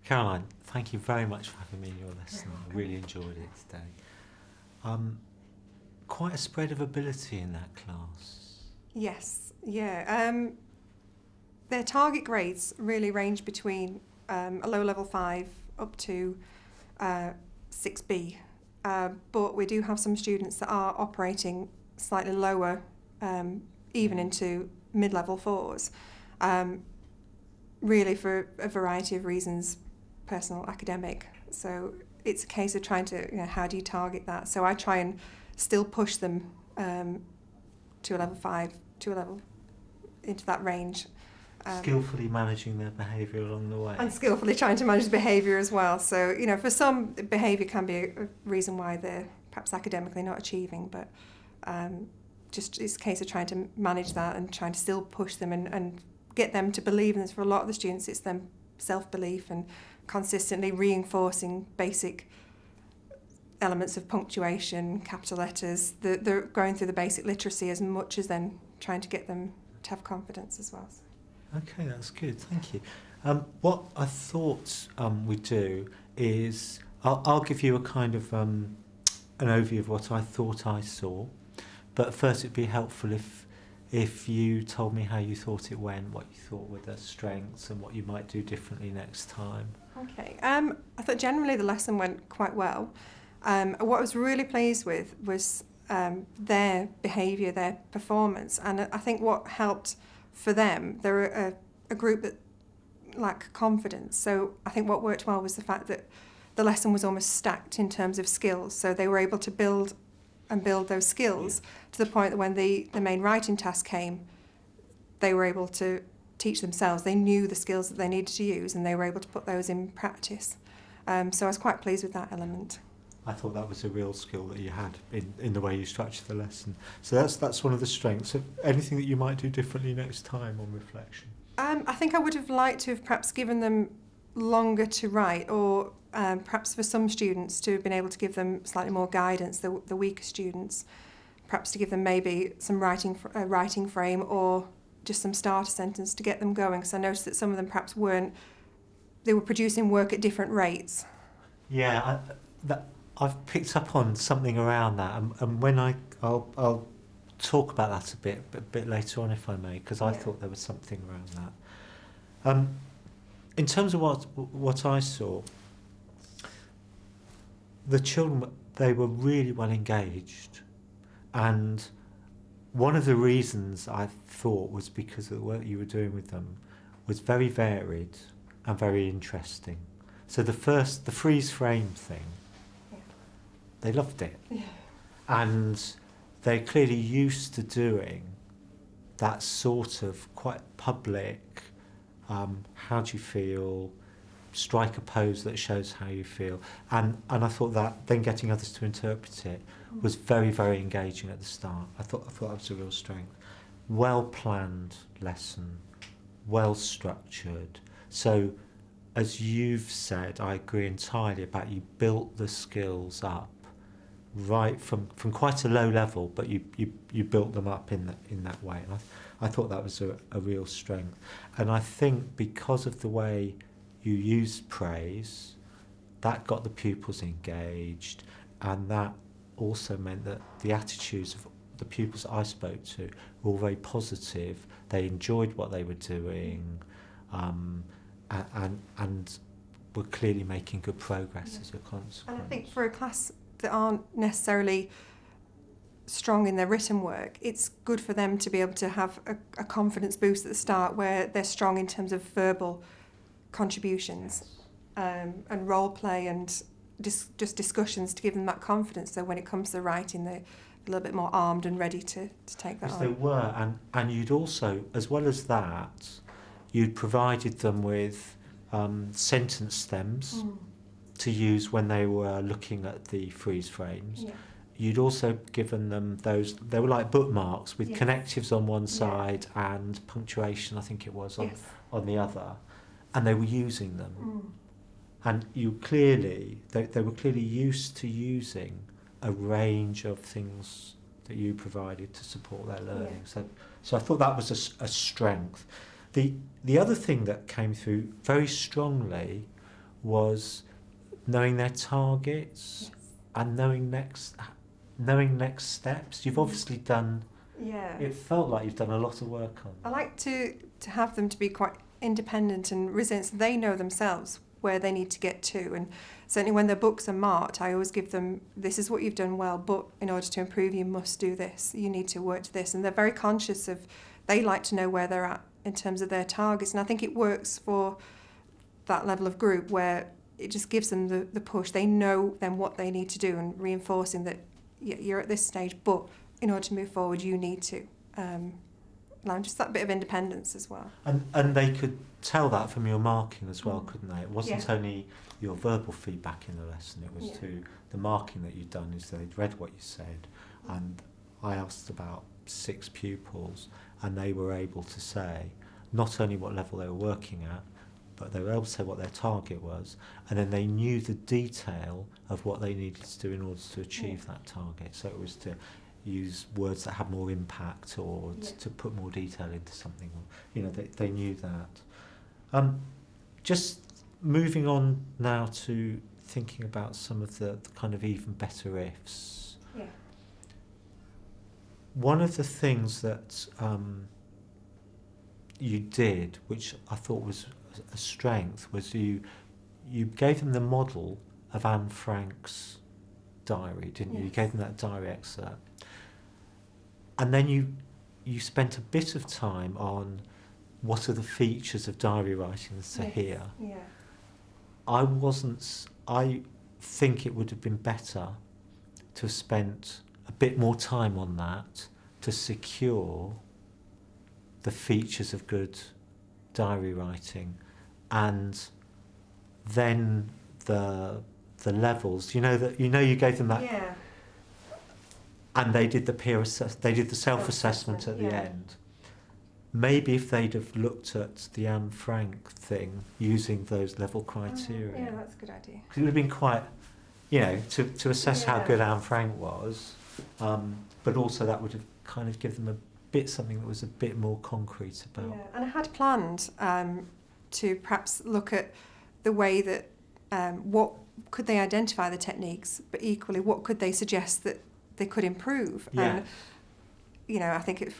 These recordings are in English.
Caroline, thank you very much for having me in your lesson. I really enjoyed it today. Quite a spread of ability in that class. Yes, yeah. Their target grades really range between a low level 5 up to 6B. But we do have some students that are operating slightly lower, even into mid-level 4s, really for a variety of reasons, personal, academic. So it's a case of trying to, how do you target that? So I try and still push them to a level 5, to a level into that range. Skillfully managing their behaviour along the way. And skillfully trying to manage behaviour as well. So, for some, behaviour can be a reason why they're perhaps academically not achieving, but just it's a case of trying to manage that and trying to still push them and get them to believe in this. For a lot of the students, it's them self-belief and consistently reinforcing basic elements of punctuation, capital letters. They're going through the basic literacy as much as then trying to get them to have confidence as well. Okay, that's good, thank you. What I thought we'd do is, I'll give you a kind of an overview of what I thought I saw, but first it'd be helpful if you told me how you thought it went, what you thought were the strengths and what you might do differently next time. Okay, I thought generally the lesson went quite well. What I was really pleased with was their behaviour, their performance, and I think what helped for them, they're a group that lack confidence. So I think what worked well was the fact that the lesson was almost stacked in terms of skills. So they were able to build those skills to the point that when the main writing task came, they were able to teach themselves. They knew the skills that they needed to use and they were able to put those in practice. So I was quite pleased with that element. I thought that was a real skill that you had in the way you structured the lesson. So that's one of the strengths. So anything that you might do differently next time on reflection? I think I would have liked to have perhaps given them longer to write, or perhaps for some students to have been able to give them slightly more guidance, the weaker students, perhaps to give them maybe some writing frame or just some starter sentence to get them going. So I noticed that some of them perhaps they were producing work at different rates. Yeah, I've picked up on something around that, and when I'll talk about that a bit later on, if I may, because I thought there was something around that. In terms of what I saw, the children, they were really well engaged, and one of the reasons I thought was because of the work you were doing with them was very varied and very interesting. So the freeze frame thing, they loved it. Yeah. And they're clearly used to doing that sort of quite public, how do you feel, strike a pose that shows how you feel. And I thought that then getting others to interpret it was very, very engaging at the start. I thought that was a real strength. Well-planned lesson, well-structured. So, as you've said, I agree entirely about you built the skills up right from quite a low level, but you built them up in that way. And I thought that was a real strength. And I think because of the way you used praise, that got the pupils engaged, and that also meant that the attitudes of the pupils that I spoke to were all very positive. They enjoyed what they were doing, and were clearly making good progress as a consequence. And I think for a class that aren't necessarily strong in their written work, it's good for them to be able to have a confidence boost at the start where they're strong in terms of verbal contributions, and role play and just discussions to give them that confidence, so when it comes to the writing they're a little bit more armed and ready to take that on. They were, and you'd also, as well as that, you'd provided them with sentence stems to use when they were looking at the freeze frames. Yeah. You'd also given them those, they were like bookmarks with connectives on one side and punctuation, I think it was, on the other, and they were using them. And you clearly, they were clearly used to using a range of things that you provided to support their learning. So I thought that was a strength. The other thing that came through very strongly was knowing their targets and knowing next steps. You've obviously done. Yeah. It felt like you've done a lot of work on. I like to have them to be quite independent and resilient, so they know themselves where they need to get to. And certainly when their books are marked, I always give them, this is what you've done well, but in order to improve, you must do this. You need to work to this. And they're very conscious of, they like to know where they're at in terms of their targets. And I think it works for that level of group where it just gives them the push. They know then what they need to do, and reinforcing that you're at this stage, but in order to move forward, you need to. Just that bit of independence as well. And they could tell that from your marking as well, couldn't they? It wasn't Yeah. only your verbal feedback in the lesson, it was to the marking that you'd done, is they'd read what you said. And I asked about 6 pupils, and they were able to say not only what level they were working at, but they were able to say what their target was, and then they knew the detail of what they needed to do in order to achieve that target. So it was to use words that had more impact, or to put more detail into something. You know, they knew that. Just moving on now to thinking about some of the kind of even better ifs. Yeah. One of the things that you did, which I thought was a strength, was you gave them the model of Anne Frank's diary, didn't you? You gave them that diary excerpt. And then you spent a bit of time on what are the features of diary writing to hear. Yeah. I think it would have been better to have spent a bit more time on that to secure the features of good diary writing, and then the levels. You gave them that. Yeah. And they did the self-assessment at the end. Maybe if they'd have looked at the Anne Frank thing using those level criteria. Yeah, that's a good idea. Because it would have been quite, to assess how good Anne Frank was, but also that would have kind of given them something that was a bit more concrete about. Yeah, and I had planned to perhaps look at the way that what could they identify the techniques, but equally what could they suggest that they could improve. Yeah. And, I think it's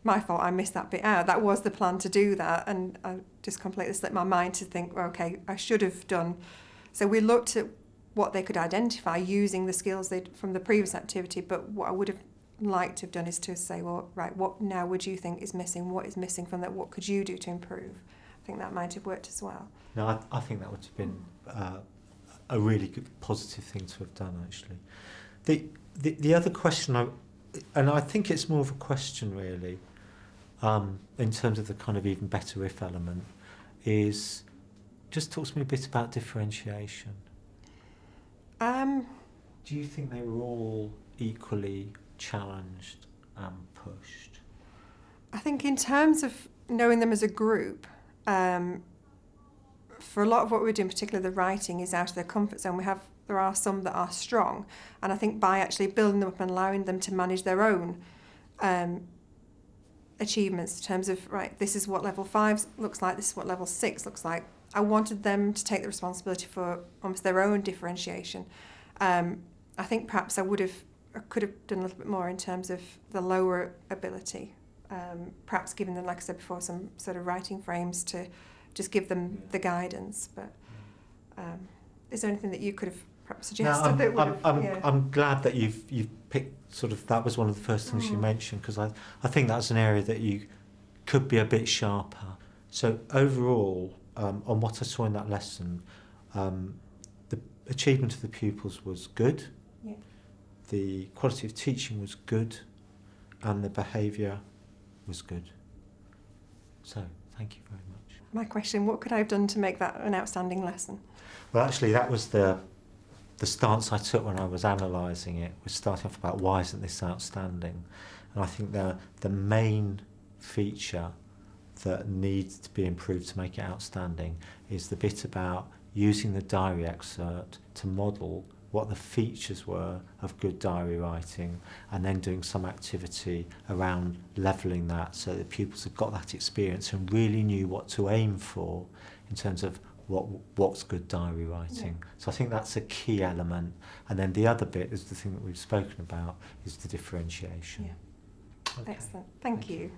my fault I missed that bit out. That was the plan to do that, and I just completely slipped my mind to think, well, okay, I should have done. So we looked at what they could identify using the skills from the previous activity, but what I would have liked to have done is to say, well, right, what now would you think is missing? What is missing from that? What could you do to improve? I think that might have worked as well. No, I think that would have been a really good, positive thing to have done, actually. The other question, and I think it's more of a question really, in terms of the kind of even better if element, is just talk to me a bit about differentiation. Do you think they were all equally challenged and pushed? I think in terms of knowing them as a group, for a lot of what we're doing, particularly the writing, is out of their comfort zone. There are some that are strong, and I think by actually building them up and allowing them to manage their own achievements in terms of, right, this is what level 5 looks like, this is what level 6 looks like. I wanted them to take the responsibility for almost their own differentiation. I think perhaps I could have done a little bit more in terms of the lower ability, perhaps giving them, like I said before, some sort of writing frames to just give them the guidance. But is there anything that you could have perhaps suggested? I'm glad that you've picked sort of, that was one of the first things you mentioned, because I think that's an area that you could be a bit sharper. So overall, on what I saw in that lesson, the achievement of the pupils was good. Yeah. The quality of teaching was good, and the behaviour was good. So, thank you very much. My question, what could I have done to make that an outstanding lesson? Well, actually, that was the stance I took when I was analysing it, was starting off about why isn't this outstanding? And I think the main feature that needs to be improved to make it outstanding is the bit about using the diary excerpt to model what the features were of good diary writing, and then doing some activity around levelling that so that pupils have got that experience and really knew what to aim for in terms of what's good diary writing. So I think that's a key element. And then the other bit is the thing that we've spoken about, is the differentiation. Yeah. Okay. Excellent. Thank you.